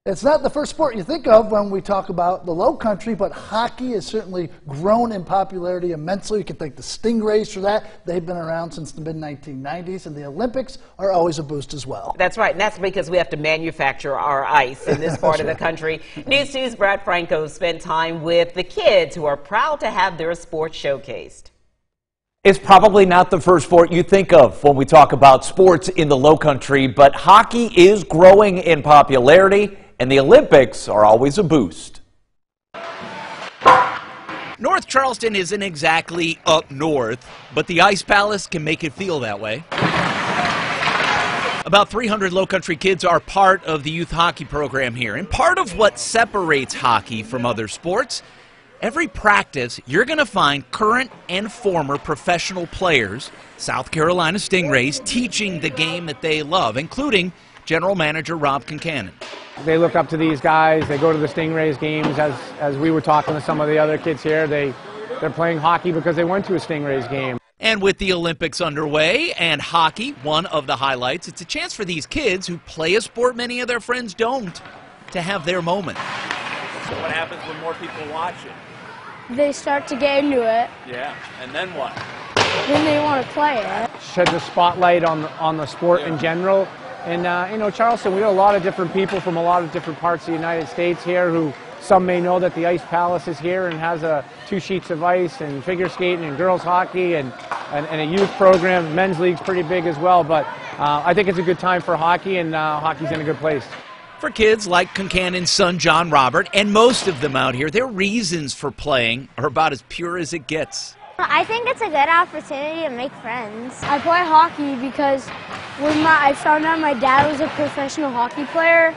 It's not the first sport you think of when we talk about the low country, but hockey has certainly grown in popularity immensely. You can thank the Stingrays for that. They've been around since the mid-1990s, and the Olympics are always a boost as well. That's right, and that's because we have to manufacture our ice in this part of the country. News 2's Brad Franco spent time with the kids who are proud to have their sport showcased. It's probably not the first sport you think of when we talk about sports in the low country, but hockey is growing in popularity, and the Olympics are always a boost. North Charleston isn't exactly up north, but the Ice Palace can make it feel that way. About 300 low country kids are part of the youth hockey program here, and part of what separates hockey from other sports, every practice, you're going to find current and former professional players, South Carolina Stingrays, teaching the game that they love, including General Manager Rob Concannon. They look up to these guys. They go to the Stingrays games. As we were talking to some of the other kids here, they're playing hockey because they went to a Stingrays game. And with the Olympics underway and hockey one of the highlights, it's a chance for these kids who play a sport many of their friends don't to have their moment. So what happens when more people watch it? They start to get into it. Yeah, and then what? Then they want to play it. Sheds a spotlight on the sport in general. And, you know, Charleston, we have a lot of different people from a lot of different parts of the United States here who some may know that the Ice Palace is here and has 2 sheets of ice and figure skating and girls hockey and a youth program. Men's league's pretty big as well, but I think it's a good time for hockey, and hockey's in a good place. For kids like Concannon's son, John Robert, and most of them out here, their reasons for playing are about as pure as it gets. I think it's a good opportunity to make friends. I play hockey because when I found out my dad was a professional hockey player,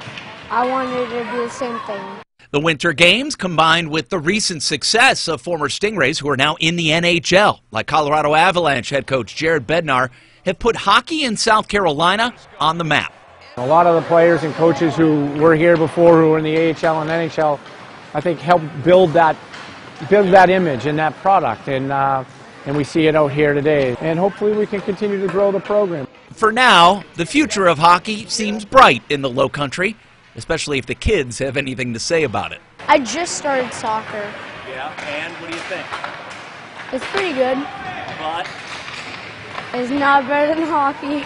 I wanted to do the same thing. The Winter Games, combined with the recent success of former Stingrays who are now in the NHL, like Colorado Avalanche head coach Jared Bednar, have put hockey in South Carolina on the map. A lot of the players and coaches who were here before, who were in the AHL and NHL, I think helped build that image and that product, and we see it out here today. And hopefully we can continue to grow the program. For now, the future of hockey seems bright in the low country, especially if the kids have anything to say about it. I just started soccer. Yeah, and what do you think? It's pretty good. But? It's not better than hockey.